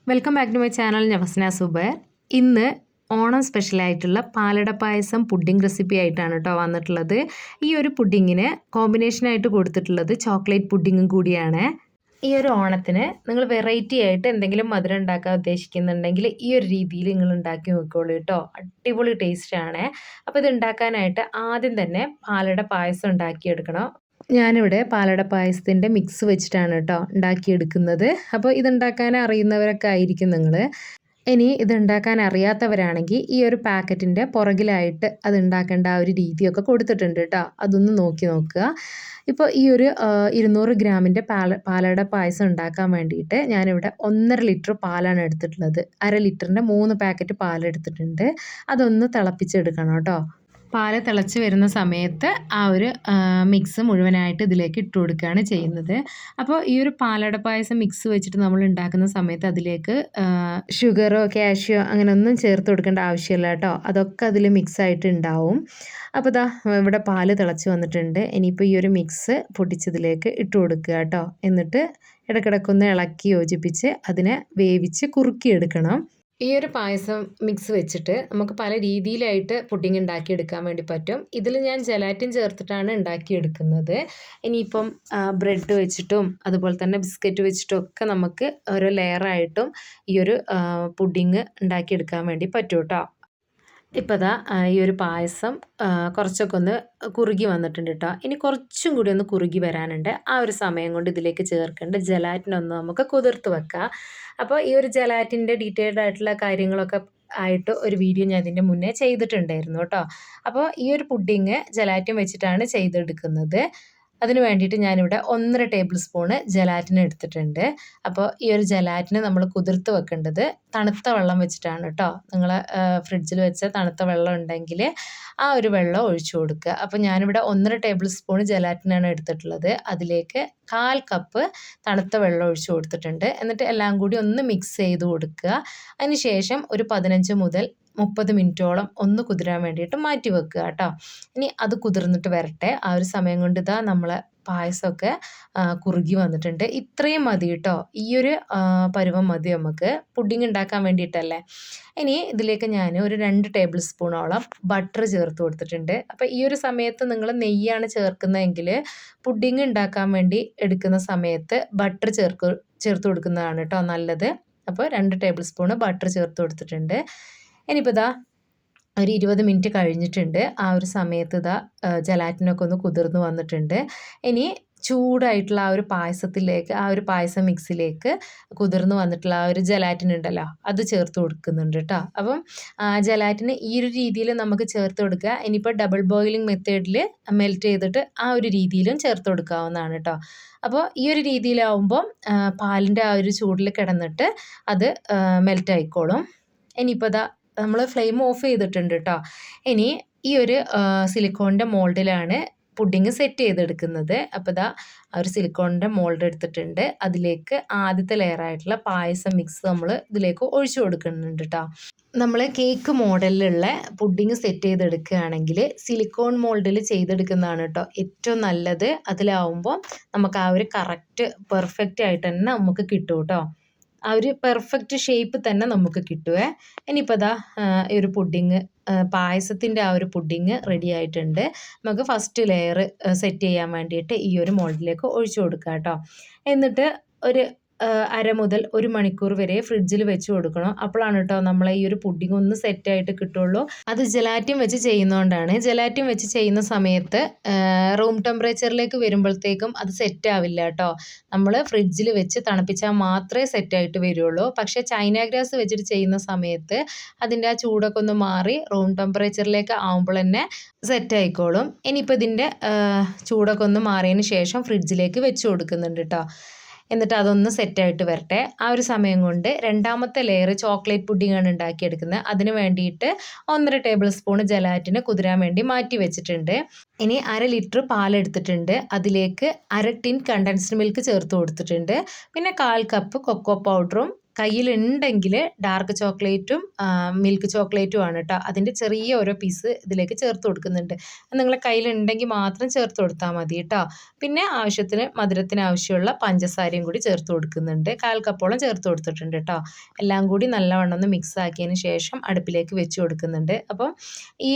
Welcome back to my channel. ഞാൻ ഫസ്ന സുബൈർ. ഇന്ന് ഓണം സ്പെഷ്യലായിട്ടുള്ള പാലട പായസം പുഡിംഗ് റെസിപ്പി ആയിട്ടാണ് കേട്ടോ വന്നിട്ടുള്ളത്. ഈ ഒരു പുഡിങ്ങിന് കോമ്പിനേഷനായിട്ട് കൊടുത്തിട്ടുള്ളത് ചോക്ലേറ്റ് പുഡിങ്ങും കൂടിയാണ്. ഈ ഒരു ഓണത്തിന് നിങ്ങൾ വെറൈറ്റി ആയിട്ട് എന്തെങ്കിലും മധുരം ഉണ്ടാക്കാൻ ഉദ്ദേശിക്കുന്നുണ്ടെങ്കിൽ ഈ ഒരു രീതിയിൽ നിങ്ങൾ ഉണ്ടാക്കി നോക്കിക്കോളൂ കേട്ടോ. അടിപൊളി ടേസ്റ്റാണ്. അപ്പോൾ ഇത് ഉണ്ടാക്കാനായിട്ട് ആദ്യം തന്നെ പാലട പായസം ഉണ്ടാക്കിയെടുക്കണം. ഞാനിവിടെ പാലട പായസത്തിൻ്റെ മിക്സ് വെച്ചിട്ടാണ് കേട്ടോ ഉണ്ടാക്കിയെടുക്കുന്നത്. അപ്പോൾ ഇതുണ്ടാക്കാൻ അറിയുന്നവരൊക്കെ ആയിരിക്കും നിങ്ങൾ. ഇനി ഇതുണ്ടാക്കാൻ അറിയാത്തവരാണെങ്കിൽ ഈ ഒരു പാക്കറ്റിൻ്റെ പുറകിലായിട്ട് അത് ഉണ്ടാക്കേണ്ട ആ ഒരു രീതിയൊക്കെ കൊടുത്തിട്ടുണ്ട് കേട്ടോ. അതൊന്ന് നോക്കി നോക്കുക. ഇപ്പോൾ ഈ ഒരു 200 ഗ്രാമിൻ്റെ പാലട പായസം ഉണ്ടാക്കാൻ വേണ്ടിയിട്ട് ഞാനിവിടെ 1.5 ലിറ്റർ പാലാണ് എടുത്തിട്ടുള്ളത്. 1/2 ലിറ്ററിൻ്റെ 3 പാക്കറ്റ് പാലെടുത്തിട്ടുണ്ട്. അതൊന്ന് തിളപ്പിച്ചെടുക്കണം കേട്ടോ. പാല് തിളച്ച് വരുന്ന സമയത്ത് ആ ഒരു മിക്സ് മുഴുവനായിട്ട് ഇതിലേക്ക് ഇട്ട് കൊടുക്കുകയാണ് ചെയ്യുന്നത്. അപ്പോൾ ഈ ഒരു പാലട പായസം മിക്സ് വെച്ചിട്ട് നമ്മൾ ഉണ്ടാക്കുന്ന സമയത്ത് അതിലേക്ക് ഷുഗറോ കാഷ്യോ അങ്ങനെ ഒന്നും ചേർത്ത് കൊടുക്കേണ്ട ആവശ്യമില്ല കേട്ടോ. അതൊക്കെ അതിൽ മിക്സ് ആയിട്ട് ഉണ്ടാവും. അപ്പോൾ ദാ ഇവിടെ പാല് തിളച്ച് വന്നിട്ടുണ്ട്. ഇനിയിപ്പോൾ ഈ ഒരു മിക്സ് പൊട്ടിച്ചതിലേക്ക് ഇട്ട് കൊടുക്കുക കേട്ടോ. എന്നിട്ട് ഇടയ്ക്കിടയ്ക്കൊന്ന് ഇളക്കി യോജിപ്പിച്ച് അതിനെ വേവിച്ച് കുറുക്കിയെടുക്കണം. ഈ ഒരു പായസം മിക്സ് വെച്ചിട്ട് നമുക്ക് പല രീതിയിലായിട്ട് പുഡിംഗ് ഉണ്ടാക്കിയെടുക്കാൻ വേണ്ടി പറ്റും. ഇതിൽ ഞാൻ ജെലാറ്റിൻ ചേർത്തിട്ടാണ് ഉണ്ടാക്കിയെടുക്കുന്നത്. ഇനിയിപ്പം ബ്രെഡ് വെച്ചിട്ടും അതുപോലെ തന്നെ ബിസ്ക്കറ്റ് വെച്ചിട്ടും ഒക്കെ നമുക്ക് ഓരോ ലെയറായിട്ടും ഈ ഒരു പുഡിംഗ് ഉണ്ടാക്കിയെടുക്കാൻ വേണ്ടി പറ്റും കേട്ടോ. ഇപ്പോൾ ദാ ഈ ഒരു പായസം കുറച്ചൊക്കെ ഒന്ന് കുറുകി വന്നിട്ടുണ്ട് കേട്ടോ. ഇനി കുറച്ചും കൂടി ഒന്ന് കുറുകി വരാനുണ്ട്. ആ ഒരു സമയം കൊണ്ട് ഇതിലേക്ക് ചേർക്കേണ്ട ജെലാറ്റിനൊന്ന് നമുക്ക് കുതിർത്ത് വെക്കാം. അപ്പോൾ ഈ ഒരു ജെലാറ്റിൻ്റെ ഡീറ്റെയിൽഡ് ആയിട്ടുള്ള കാര്യങ്ങളൊക്കെ ആയിട്ട് ഒരു വീഡിയോ ഞാൻ ഇതിൻ്റെ മുന്നേ ചെയ്തിട്ടുണ്ടായിരുന്നു കേട്ടോ. അപ്പോൾ ഈ ഒരു പുഡിങ് ജെലാറ്റിൻ വെച്ചിട്ടാണ് ചെയ്തെടുക്കുന്നത്. അതിന് വേണ്ടിയിട്ട് ഞാനിവിടെ 1.5 ടേബിൾ സ്പൂണ് ജെലാറ്റിൻ എടുത്തിട്ടുണ്ട്. അപ്പോൾ ഈ ഒരു ജെലാറ്റിന് നമ്മൾ കുതിർത്ത് വെക്കേണ്ടത് തണുത്ത വെള്ളം വെച്ചിട്ടാണ് കേട്ടോ. നിങ്ങൾ ഫ്രിഡ്ജിൽ വെച്ച തണുത്ത വെള്ളം ഉണ്ടെങ്കിൽ ആ ഒരു വെള്ളം ഒഴിച്ചു കൊടുക്കുക. അപ്പോൾ ഞാനിവിടെ 1.5 ടേബിൾ സ്പൂൺ ജെലാറ്റിനാണ് എടുത്തിട്ടുള്ളത്. അതിലേക്ക് 1/4 കപ്പ് തണുത്ത വെള്ളം ഒഴിച്ചു കൊടുത്തിട്ടുണ്ട്. എന്നിട്ട് എല്ലാം കൂടി ഒന്ന് മിക്സ് ചെയ്ത് കൊടുക്കുക. അതിന് ശേഷം ഒരു 15 മുതൽ 30 മിനിറ്റോളം ഒന്ന് കുതിരാൻ വേണ്ടിയിട്ട് മാറ്റി വെക്കുക കേട്ടോ. ഇനി അത് കുതിർന്നിട്ട് വരട്ടെ. ആ ഒരു സമയം കൊണ്ട് ഇതാ നമ്മളെ പായസമൊക്കെ കുറുകി വന്നിട്ടുണ്ട്. ഇത്രയും മതി കേട്ടോ. ഈ ഒരു പരുവം മതി നമുക്ക് പുഡിംഗ് ഉണ്ടാക്കാൻ വേണ്ടിയിട്ടല്ലേ. ഇനി ഇതിലേക്ക് ഞാൻ ഒരു 2 ടേബിൾ സ്പൂണോളം ബട്ടർ ചേർത്ത് കൊടുത്തിട്ടുണ്ട്. അപ്പോൾ ഈ ഒരു സമയത്ത് നിങ്ങൾ നെയ്യാണ് ചേർക്കുന്നതെങ്കിൽ പുഡിംഗ് ഉണ്ടാക്കാൻ വേണ്ടി എടുക്കുന്ന സമയത്ത് ബട്ടർ ചേർത്ത് കൊടുക്കുന്നതാണ് കേട്ടോ നല്ലത്. അപ്പോൾ 2 ടേബിൾ സ്പൂണ് ബട്ടർ ചേർത്ത് കൊടുത്തിട്ടുണ്ട്. ഇനിയിപ്പോൾ ഇതാ ഒരു 20 മിനിറ്റ് കഴിഞ്ഞിട്ടുണ്ട്. ആ ഒരു സമയത്ത് ഇതാ ജെലാറ്റിനൊക്കെ ഒന്ന് കുതിർന്ന് വന്നിട്ടുണ്ട്. ഇനി ചൂടായിട്ടുള്ള ആ ഒരു പായസത്തിലേക്ക് ആ ഒരു പായസം മിക്സിലേക്ക് കുതിർന്ന് വന്നിട്ടുള്ള ആ ഒരു ജെലാറ്റിൻ ഉണ്ടല്ലോ അത് ചേർത്ത് കൊടുക്കുന്നുണ്ട് കേട്ടോ. അപ്പം ജെലാറ്റിന് ഈ ഒരു രീതിയിൽ നമുക്ക് ചേർത്ത് കൊടുക്കുക. ഇനിയിപ്പോൾ ഡബിൾ ബോയിലിംഗ് മെത്തേഡിൽ മെൽറ്റ് ചെയ്തിട്ട് ആ ഒരു രീതിയിലും ചേർത്ത് കൊടുക്കാവുന്നതാണ് കേട്ടോ. അപ്പോൾ ഈ ഒരു രീതിയിലാവുമ്പം പാലിൻ്റെ ആ ഒരു ചൂടിൽ കിടന്നിട്ട് അത് മെൽറ്റ് ആയിക്കോളും. ഇനിയിപ്പോൾ ഇതാ നമ്മൾ ഫ്ലെയിം ഓഫ് ചെയ്തിട്ടുണ്ട് കേട്ടോ. ഇനി ഈ ഒരു സിലിക്കോണിൻ്റെ മോൾഡിലാണ് പുഡിങ് സെറ്റ് ചെയ്തെടുക്കുന്നത്. അപ്പോൾ ഇതാ ആ ഒരു സിലിക്കോണിൻ്റെ മോൾഡ് എടുത്തിട്ടുണ്ട്. അതിലേക്ക് ആദ്യത്തെ ലെയറായിട്ടുള്ള പായസം മിക്സ് നമ്മൾ ഇതിലേക്ക് ഒഴിച്ചു കൊടുക്കുന്നുണ്ട് കേട്ടോ. നമ്മൾ കേക്ക് മോഡലിലുള്ള പുഡിങ് സെറ്റ് ചെയ്തെടുക്കുകയാണെങ്കിൽ സിലിക്കോൺ മോൾഡിൽ ചെയ്തെടുക്കുന്നതാണ് കേട്ടോ ഏറ്റവും നല്ലത്. അതിലാവുമ്പോൾ നമുക്ക് ആ ഒരു കറക്റ്റ് പെർഫെക്റ്റ് ആയിട്ട് തന്നെ നമുക്ക് കിട്ടും കേട്ടോ. ആ ഒരു പെർഫെക്റ്റ് ഷേപ്പ് തന്നെ നമുക്ക് കിട്ടുമേ. ഇനിയിപ്പോൾ ഇതാ ഈ ഒരു പുഡിങ് പായസത്തിൻ്റെ ആ ഒരു പുഡിങ് റെഡി ആയിട്ടുണ്ട്. നമുക്ക് ഫസ്റ്റ് ലെയർ സെറ്റ് ചെയ്യാൻ വേണ്ടിയിട്ട് ഈ ഒരു മോൾഡിലേക്ക് ഒഴിച്ചു കൊടുക്കുക കേട്ടോ. എന്നിട്ട് ഒരു 1/2 മുതൽ 1 മണിക്കൂർ വരെ ഫ്രിഡ്ജിൽ വെച്ച് കൊടുക്കണം. അപ്പോഴാണ് കേട്ടോ നമ്മളെ ഈ ഒരു പുഡിങ് ഒന്ന് സെറ്റായിട്ട് കിട്ടുള്ളൂ. അത് ജെലാറ്റിൻ വെച്ച് ചെയ്യുന്നതുകൊണ്ടാണ്. ജെലാറ്റിൻ വെച്ച് ചെയ്യുന്ന സമയത്ത് റൂം ടെമ്പറേച്ചറിലേക്ക് വരുമ്പോഴത്തേക്കും അത് സെറ്റ് ആവില്ല കേട്ടോ. നമ്മൾ ഫ്രിഡ്ജിൽ വെച്ച് തണുപ്പിച്ചാൽ മാത്രമേ സെറ്റായിട്ട് വരുള്ളൂ. പക്ഷേ ചൈന ഗ്രാസ് വെച്ചിട്ട് ചെയ്യുന്ന സമയത്ത് അതിൻ്റെ ആ ചൂടൊക്കെ ഒന്ന് മാറി റൂം ടെമ്പറേച്ചറിലേക്ക് ആകുമ്പോൾ തന്നെ സെറ്റ് ആയിക്കോളും. ഇനിയിപ്പോൾ ഇതിൻ്റെ ചൂടൊക്കെ ഒന്ന് മാറിയതിന് ശേഷം ഫ്രിഡ്ജിലേക്ക് വെച്ച് കൊടുക്കുന്നുണ്ട് കേട്ടോ. എന്നിട്ട് അതൊന്ന് സെറ്റായിട്ട് വരട്ടെ. ആ ഒരു സമയം കൊണ്ട് രണ്ടാമത്തെ ലെയർ ചോക്ലേറ്റ് പുഡിങ്ങാണ് ഉണ്ടാക്കിയെടുക്കുന്നത്. അതിന് വേണ്ടിയിട്ട് 1.5 ടേബിൾ സ്പൂൺ ജെലാറ്റിന് കുതിരാൻ വേണ്ടി മാറ്റി വെച്ചിട്ടുണ്ട്. ഇനി 1/2 ലിറ്റർ പാലെടുത്തിട്ടുണ്ട്. അതിലേക്ക് 1/2 ടിൻ കണ്ടൻസ്ഡ് മിൽക്ക് ചേർത്ത് കൊടുത്തിട്ടുണ്ട്. പിന്നെ 1/4 കപ്പ് കൊക്കോ പൗഡറും കയ്യിലുണ്ടെങ്കിൽ ഡാർക്ക് ചോക്ലേറ്റും മിൽക്ക് ചോക്ലേറ്റും ആണ് കേട്ടോ. അതിൻ്റെ ചെറിയ ഓരോ പീസ് ഇതിലേക്ക് ചേർത്ത് കൊടുക്കുന്നുണ്ട്. നിങ്ങളെ കയ്യിലുണ്ടെങ്കിൽ മാത്രം ചേർത്ത് കൊടുത്താൽ മതി കേട്ടോ. പിന്നെ ആവശ്യത്തിന് മധുരത്തിന് ആവശ്യമുള്ള പഞ്ചസാരയും കൂടി ചേർത്ത് കൊടുക്കുന്നുണ്ട്. 1/4 കപ്പോളം ചേർത്ത് കൊടുത്തിട്ടുണ്ട് കേട്ടോ. എല്ലാം കൂടി നല്ലവണ്ണം ഒന്ന് മിക്സ് ആക്കിയതിന് ശേഷം അടുപ്പിലേക്ക് വെച്ച് കൊടുക്കുന്നുണ്ട്. അപ്പം ഈ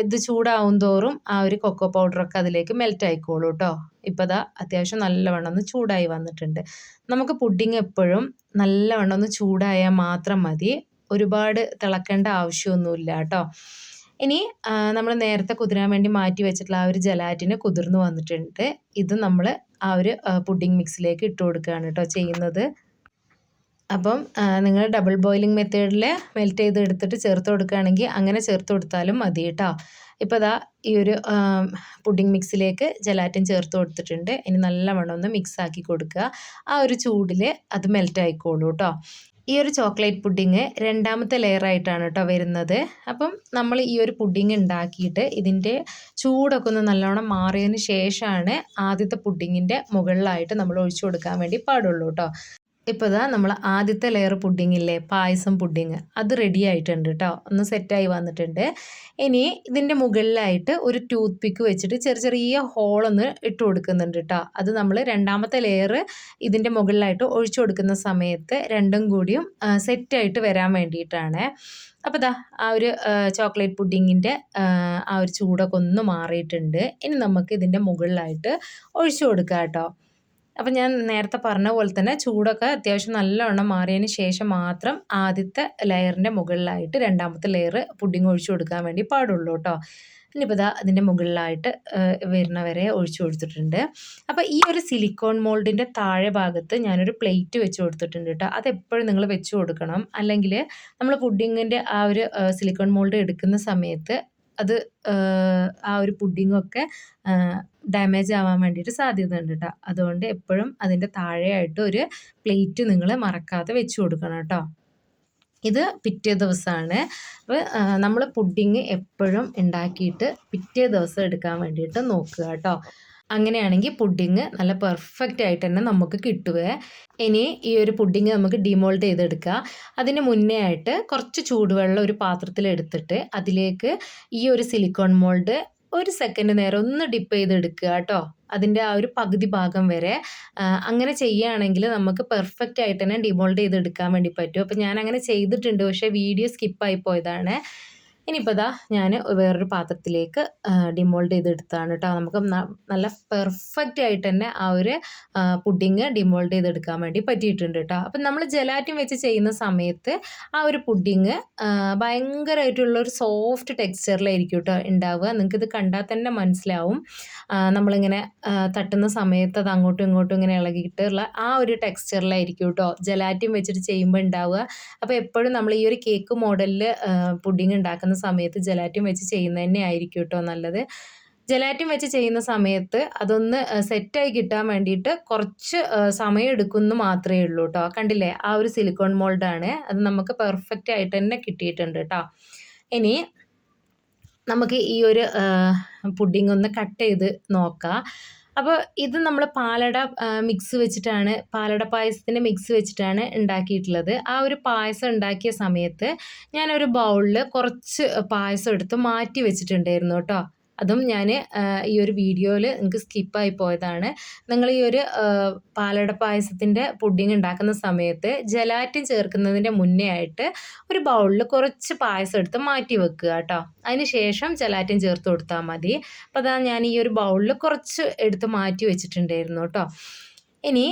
ഇത് ചൂടാവും തോറും ആ ഒരു കൊക്കോ പൗഡറൊക്കെ അതിലേക്ക് മെൽറ്റ് ആയിക്കോളൂ കേട്ടോ. ഇപ്പോൾ ദാ അത്യാവശ്യം നല്ലവണ്ണം ഒന്ന് ചൂടായി വന്നിട്ടുണ്ട്. നമുക്ക് പുഡിങ് എപ്പോഴും നല്ലവണ്ണം ഒന്ന് ചൂടായാൽ മാത്രം മതി. ഒരുപാട് തിളക്കേണ്ട ആവശ്യമൊന്നുമില്ല കേട്ടോ. ഇനി നമ്മൾ നേരത്തെ കുതിരാൻ വേണ്ടി മാറ്റി വെച്ചിട്ടുള്ള ആ ഒരു ജലാറ്റിന് കുതിർന്ന് വന്നിട്ടുണ്ട്. ഇത് നമ്മൾ ആ ഒരു പുഡിങ് മിക്സിലേക്ക് ഇട്ട് കൊടുക്കുകയാണ് കേട്ടോ ചെയ്യുന്നത്. അപ്പം നിങ്ങൾ ഡബിൾ ബോയിലിംഗ് മെത്തേഡിൽ മെൽറ്റ് ചെയ്ത് എടുത്തിട്ട് ചേർത്ത് കൊടുക്കുകയാണെങ്കിൽ അങ്ങനെ ചേർത്ത് കൊടുത്താലും മതി കേട്ടോ. ഇപ്പോൾ ദാ ഈ ഒരു പുഡിംഗ് മിക്സിലേക്ക് ജലാറ്റിൻ ചേർത്ത് കൊടുത്തിട്ടുണ്ട്. ഇനി നല്ലവണ്ണം ഒന്ന് മിക്സ് ആക്കി കൊടുക്കുക. ആ ഒരു ചൂടിൽ അത് മെൽറ്റ് ആയിക്കോളൂ കേട്ടോ. ഈ ഒരു ചോക്ലേറ്റ് പുഡിങ് രണ്ടാമത്തെ ലെയറായിട്ടാണ് കേട്ടോ വരുന്നത്. അപ്പം നമ്മൾ ഈ ഒരു പുഡിങ് ഉണ്ടാക്കിയിട്ട് ഇതിൻ്റെ ചൂടൊക്കെ ഒന്ന് നല്ലോണം മാറിയതിന് ശേഷമാണ് ആദ്യത്തെ പുഡിങ്ങിൻ്റെ മുകളിലായിട്ട് നമ്മൾ ഒഴിച്ചു കൊടുക്കാൻ വേണ്ടി പാടുള്ളൂ കേട്ടോ. ഇപ്പോൾ ഇതാ നമ്മൾ ആദ്യത്തെ ലെയർ പുഡിങ്ങില്ലേ, പായസം പുഡിങ്, അത് റെഡി ആയിട്ടുണ്ട് കേട്ടോ. ഒന്ന് സെറ്റായി വന്നിട്ടുണ്ട്. ഇനി ഇതിൻ്റെ മുകളിലായിട്ട് ഒരു ടൂത്ത് പിക്ക് വെച്ചിട്ട് ചെറിയ ചെറിയ ഹോളൊന്ന് ഇട്ട് കൊടുക്കുന്നുണ്ട് കേട്ടോ. അത് നമ്മൾ രണ്ടാമത്തെ ലെയർ ഇതിൻ്റെ മുകളിലായിട്ട് ഒഴിച്ചു കൊടുക്കുന്ന സമയത്ത് രണ്ടും കൂടിയും സെറ്റായിട്ട് വരാൻ വേണ്ടിയിട്ടാണ്. അപ്പോൾ ദാ ആ ഒരു ചോക്ലേറ്റ് പുഡിങ്ങിൻ്റെ ആ ഒരു ചൂടൊക്കെ ഒന്ന് മാറിയിട്ടുണ്ട്. ഇനി നമുക്ക് ഇതിൻ്റെ മുകളിലായിട്ട് ഒഴിച്ചു കൊടുക്കാം കേട്ടോ. അപ്പം ഞാൻ നേരത്തെ പറഞ്ഞ പോലെ തന്നെ ചൂടൊക്കെ അത്യാവശ്യം നല്ലവണ്ണം മാറിയതിന് ശേഷം മാത്രം ആദ്യത്തെ ലെയറിൻ്റെ മുകളിലായിട്ട് രണ്ടാമത്തെ ലെയർ പുഡിങ് ഒഴിച്ചു കൊടുക്കാൻ വേണ്ടി പാടുള്ളൂ കേട്ടോ. ഇനിയിപ്പോൾ ഇതാ അതിൻ്റെ മുകളിലായിട്ട് വരുന്നവരെ ഒഴിച്ചു കൊടുത്തിട്ടുണ്ട്. അപ്പോൾ ഈ ഒരു സിലിക്കോൺ മോൾഡിൻ്റെ താഴെ ഭാഗത്ത് ഞാനൊരു പ്ലേറ്റ് വെച്ച് കൊടുത്തിട്ടുണ്ട് കേട്ടോ. അതെപ്പോഴും നിങ്ങൾ വെച്ച് കൊടുക്കണം. അല്ലെങ്കിൽ നമ്മൾ പുഡിങ്ങിൻ്റെ ആ ഒരു സിലിക്കോൺ മോൾഡ് എടുക്കുന്ന സമയത്ത് അത് ആ ഒരു പുഡിങ്ങൊക്കെ ഡാമേജ് ആവാൻ വേണ്ടിയിട്ട് സാധ്യത ഉണ്ട് കേട്ടോ. അതുകൊണ്ട് എപ്പോഴും അതിൻ്റെ താഴെയായിട്ട് ഒരു പ്ലേറ്റ് നിങ്ങൾ മറക്കാതെ വെച്ച് കൊടുക്കണം കേട്ടോ. ഇത് പിറ്റേ ദിവസമാണ്. അപ്പോൾ നമ്മൾ പുഡിങ് എപ്പോഴും ഉണ്ടാക്കിയിട്ട് പിറ്റേ ദിവസം എടുക്കാൻ വേണ്ടിയിട്ട് നോക്കുക കേട്ടോ. അങ്ങനെയാണെങ്കിൽ പുഡിങ് നല്ല പെർഫെക്റ്റ് ആയിട്ട് തന്നെ നമുക്ക് കിട്ടുക. ഇനി ഈ ഒരു പുഡിങ് നമുക്ക് ഡിമോൾഡ് ചെയ്തെടുക്കുക. അതിന് മുന്നേ ആയിട്ട് കുറച്ച് ചൂടുവെള്ളം ഒരു പാത്രത്തിൽ എടുത്തിട്ട് അതിലേക്ക് ഈ ഒരു സിലിക്കോൺ മോൾഡ് ഒരു സെക്കൻഡ് നേരം ഒന്ന് ഡിപ്പ് ചെയ്തെടുക്കുക കേട്ടോ. അതിൻ്റെ ആ ഒരു പകുതി ഭാഗം വരെ അങ്ങനെ ചെയ്യുകയാണെങ്കിൽ നമുക്ക് പെർഫെക്റ്റ് ആയിട്ട് തന്നെ ഡിമോൾഡ് ചെയ്തെടുക്കാൻ വേണ്ടി പറ്റും. അപ്പോൾ ഞാൻ അങ്ങനെ ചെയ്തിട്ടുണ്ട്, പക്ഷേ വീഡിയോ സ്കിപ്പായി പോയതാണ്. ഇനിയിപ്പോൾ ഇതാ ഞാൻ വേറൊരു പാത്രത്തിലേക്ക് ഡിമോൾഡ് ചെയ്തെടുത്താണ് കേട്ടോ. നമുക്ക് നല്ല പെർഫെക്റ്റ് ആയിട്ട് തന്നെ ആ ഒരു പുഡിങ് ഡിമോൾഡ് ചെയ്തെടുക്കാൻ വേണ്ടി പറ്റിയിട്ടുണ്ട് കേട്ടോ. അപ്പം നമ്മൾ ജലാറ്റിൻ വെച്ച് ചെയ്യുന്ന സമയത്ത് ആ ഒരു പുഡിങ് ഭയങ്കരമായിട്ടുള്ളൊരു സോഫ്റ്റ് ടെക്സ്ചറിലായിരിക്കും കേട്ടോ ഉണ്ടാവുക. നിങ്ങൾക്കിത് കണ്ടാൽ തന്നെ മനസ്സിലാവും. നമ്മളിങ്ങനെ തട്ടുന്ന സമയത്ത് അത് അങ്ങോട്ടും ഇങ്ങോട്ടും ഇങ്ങനെ ഇളകിയിട്ടുള്ള ആ ഒരു ടെക്സ്ചറിലായിരിക്കും കേട്ടോ ജലാറ്റിൻ വെച്ചിട്ട് ചെയ്യുമ്പോൾ ഉണ്ടാവുക. അപ്പോൾ എപ്പോഴും നമ്മൾ ഈ ഒരു കേക്ക് മോഡലിൽ പുഡിങ് ഉണ്ടാക്കുന്ന സമയത്ത് ജലാറ്റിൻ വെച്ച് ചെയ്യുന്നത് തന്നെ ആയിരിക്കും കേട്ടോ നല്ലത്. ജലാറ്റിൻ വെച്ച് ചെയ്യുന്ന സമയത്ത് അതൊന്ന് സെറ്റായി കിട്ടാൻ വേണ്ടിയിട്ട് കുറച്ച് സമയം എടുക്കുമെന്ന് മാത്രമേ ഉള്ളൂ കേട്ടോ. കണ്ടില്ലേ, ആ ഒരു സിലിക്കോൺ മോൾഡാണ്. അത് നമുക്ക് പെർഫെക്റ്റ് ആയിട്ട് തന്നെ കിട്ടിയിട്ടുണ്ട് കേട്ടോ. ഇനി നമുക്ക് ഈ ഒരു പുഡിംഗ് ഒന്ന് കട്ട് ചെയ്ത് നോക്കാം. അപ്പോൾ ഇത് നമ്മൾ പാലട മിക്സ് വെച്ചിട്ടാണ്, പാലട പായസത്തിൻ്റെ മിക്സ് വെച്ചിട്ടാണ് ഉണ്ടാക്കിയിട്ടുള്ളത്. ആ ഒരു പായസം ഉണ്ടാക്കിയ സമയത്ത് ഞാനൊരു ബൗളിൽ കുറച്ച് പായസം എടുത്ത് മാറ്റി വെച്ചിട്ടുണ്ടായിരുന്നു കേട്ടോ. അതും ഞാൻ ഈ ഒരു വീഡിയോയിൽ നിങ്ങൾക്ക് സ്കിപ്പായി പോയതാണ്. നിങ്ങൾ ഈ ഒരു പാലട പായസത്തിൻ്റെ പുഡിംഗ് ഉണ്ടാക്കുന്ന സമയത്ത് ജലാറ്റിൻ ചേർക്കുന്നതിൻ്റെ മുന്നേ ആയിട്ട് ഒരു ബൗളിൽ കുറച്ച് പായസം എടുത്ത് മാറ്റി വെക്കുക കേട്ടോ. അതിന് ശേഷം ജലാറ്റിൻ ചേർത്ത് കൊടുത്താൽ മതി. അപ്പോൾ അതാ ഞാൻ ഈ ഒരു ബൗളിൽ കുറച്ച് എടുത്ത് മാറ്റി വെച്ചിട്ടുണ്ടായിരുന്നു കേട്ടോ. ഇനി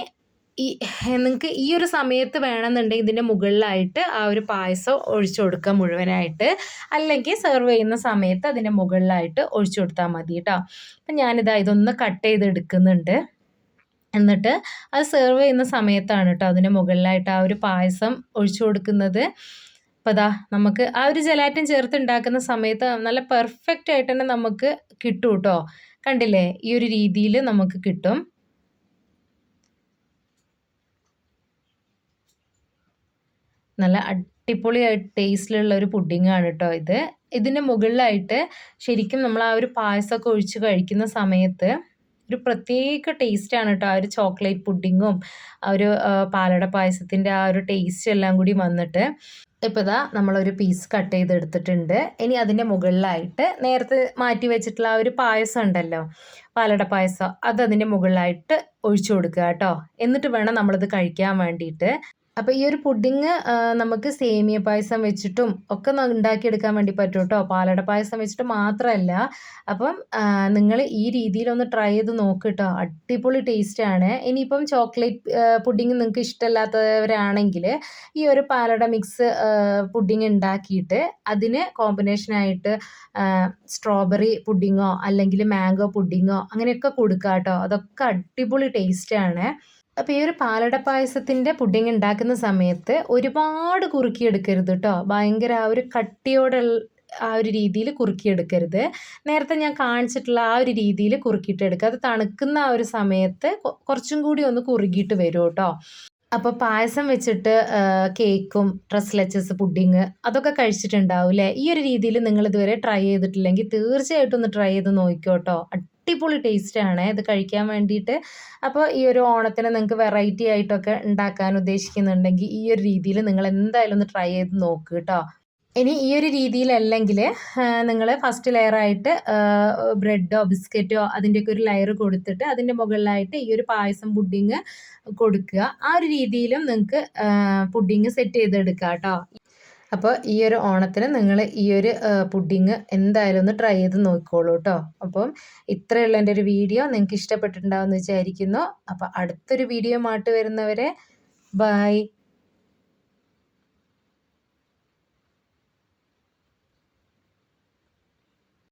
നിങ്ങൾക്ക് ഈ ഒരു സമയത്ത് വേണമെന്നുണ്ടെങ്കിൽ ഇതിൻ്റെ മുകളിലായിട്ട് ആ ഒരു പായസം ഒഴിച്ചു കൊടുക്കുക മുഴുവനായിട്ട്, അല്ലെങ്കിൽ സെർവ് ചെയ്യുന്ന സമയത്ത് അതിൻ്റെ മുകളിലായിട്ട് ഒഴിച്ചു കൊടുത്താൽ മതി കേട്ടോ. അപ്പം ഞാനിതാ ഇതൊന്ന് കട്ട് ചെയ്തെടുക്കുന്നുണ്ട്. എന്നിട്ട് അത് സെർവ് ചെയ്യുന്ന സമയത്താണ് കേട്ടോ അതിൻ്റെ മുകളിലായിട്ട് ആ ഒരു പായസം ഒഴിച്ചു കൊടുക്കുന്നത്. അപ്പോൾ അതാ നമുക്ക് ആ ഒരു ജലാറ്റിൻ ചേർത്ത് ഉണ്ടാക്കുന്ന സമയത്ത് നല്ല പെർഫെക്റ്റ് ആയിട്ട് തന്നെ നമുക്ക് കിട്ടും കേട്ടോ. കണ്ടില്ലേ, ഈ ഒരു രീതിയിൽ നമുക്ക് കിട്ടും. നല്ല അടിപൊളിയായിട്ട് ടേസ്റ്റിലുള്ള ഒരു പുഡിങ്ങാണ് കേട്ടോ ഇത്. ഇതിൻ്റെ മുകളിലായിട്ട് ശരിക്കും നമ്മൾ ആ ഒരു പായസമൊക്കെ ഒഴിച്ച് കഴിക്കുന്ന സമയത്ത് ഒരു പ്രത്യേക ടേസ്റ്റാണ് കേട്ടോ. ആ ഒരു ചോക്ലേറ്റ് പുഡിങ്ങും ആ ഒരു പാലട പായസത്തിൻ്റെ ആ ഒരു ടേസ്റ്റ് എല്ലാം കൂടി വന്നിട്ട്. ഇപ്പോൾ ഇതാ നമ്മളൊരു പീസ് കട്ട് ചെയ്തെടുത്തിട്ടുണ്ട്. ഇനി അതിൻ്റെ മുകളിലായിട്ട് നേരത്തെ മാറ്റി വെച്ചിട്ടുള്ള ആ ഒരു പായസം ഉണ്ടല്ലോ, പാലട പായസം, അത് അതിൻ്റെ മുകളിലായിട്ട് ഒഴിച്ചു കൊടുക്കുക കേട്ടോ. എന്നിട്ട് വേണം നമ്മളിത് കഴിക്കാൻ വേണ്ടിയിട്ട്. അപ്പോൾ ഈ ഒരു പുഡിങ് നമുക്ക് സേമിയ പായസം വെച്ചിട്ടും ഒക്കെ ഉണ്ടാക്കിയെടുക്കാൻ വേണ്ടി പറ്റും കേട്ടോ. പാലട പായസം വെച്ചിട്ട് മാത്രമല്ല. അപ്പം നിങ്ങൾ ഈ രീതിയിലൊന്ന് ട്രൈ ചെയ്ത് നോക്ക് കേട്ടോ. അടിപൊളി ടേസ്റ്റാണ്. ഇനിയിപ്പം ചോക്ലേറ്റ് പുഡിങ് നിങ്ങൾക്ക് ഇഷ്ടമല്ലാത്തവരാണെങ്കിൽ ഈ ഒരു പാലട മിക്സ് പുഡിങ് ഉണ്ടാക്കിയിട്ട് അതിന് കോമ്പിനേഷനായിട്ട് സ്ട്രോബെറി പുഡിങ്ങോ അല്ലെങ്കിൽ മാംഗോ പുഡിങ്ങോ അങ്ങനെയൊക്കെ കൊടുക്കുക കേട്ടോ. അതൊക്കെ അടിപൊളി ടേസ്റ്റാണ്. അപ്പോൾ ഈ ഒരു പാലട പായസത്തിൻ്റെ പുഡിങ് ഉണ്ടാക്കുന്ന സമയത്ത് ഒരുപാട് കുറുക്കിയെടുക്കരുത് കേട്ടോ. ഭയങ്കര ആ ഒരു കട്ടിയോടുള്ള ആ ഒരു രീതിയിൽ കുറുക്കിയെടുക്കരുത്. നേരത്തെ ഞാൻ കാണിച്ചിട്ടുള്ള ആ ഒരു രീതിയിൽ കുറുക്കിയിട്ടെടുക്കുക. അത് തണുക്കുന്ന ആ ഒരു സമയത്ത് കുറച്ചും കൂടി ഒന്ന് കുറുകിയിട്ട് വരും കേട്ടോ. അപ്പോൾ പായസം വെച്ചിട്ട് കേക്കും ട്രസ്ലെച്ചസ് പുഡിങ് അതൊക്കെ കഴിച്ചിട്ടുണ്ടാവും അല്ലേ? ഈ ഒരു രീതിയിൽ നിങ്ങളിതുവരെ ട്രൈ ചെയ്തിട്ടില്ലെങ്കിൽ തീർച്ചയായിട്ടും ഒന്ന് ട്രൈ ചെയ്ത് നോക്കിക്കോ കേട്ടോ. അടിപൊളി ടേസ്റ്റാണ് ഇത് കഴിക്കാൻ വേണ്ടിയിട്ട്. അപ്പോൾ ഈ ഒരു ഓണത്തിന് നിങ്ങൾക്ക് വെറൈറ്റി ആയിട്ടൊക്കെ ഉണ്ടാക്കാൻ ഉദ്ദേശിക്കുന്നുണ്ടെങ്കിൽ ഈ ഒരു രീതിയിൽ നിങ്ങൾ എന്തായാലും ഒന്ന് ട്രൈ ചെയ്ത് നോക്ക് കേട്ടോ. ഇനി ഈ ഒരു രീതിയിലല്ലെങ്കിൽ നിങ്ങൾ ഫസ്റ്റ് ലെയറായിട്ട് ബ്രെഡോ ബിസ്ക്കറ്റോ അതിൻ്റെയൊക്കെ ഒരു ലെയർ കൊടുത്തിട്ട് അതിൻ്റെ മുകളിലായിട്ട് ഈ ഒരു പായസം പുഡിങ് കൊടുക്കുക. ആ ഒരു രീതിയിലും നിങ്ങൾക്ക് പുഡിങ് സെറ്റ് ചെയ്തെടുക്കുക കേട്ടോ. അപ്പോൾ ഈ ഒരു ഓണത്തിന് നിങ്ങൾ ഈ ഒരു പുഡിങ് എന്തായാലും ഒന്ന് ട്രൈ ചെയ്ത് നോക്കിക്കോളൂ കേട്ടോ. അപ്പം ഇത്രയുള്ള എൻ്റെ ഒരു വീഡിയോ നിങ്ങൾക്ക് ഇഷ്ടപ്പെട്ടിട്ടുണ്ടാവുമെന്ന് വിചാരിക്കുന്നു. അപ്പോൾ അടുത്തൊരു വീഡിയോ ആയിട്ട് വരുന്നവരെ ബൈ.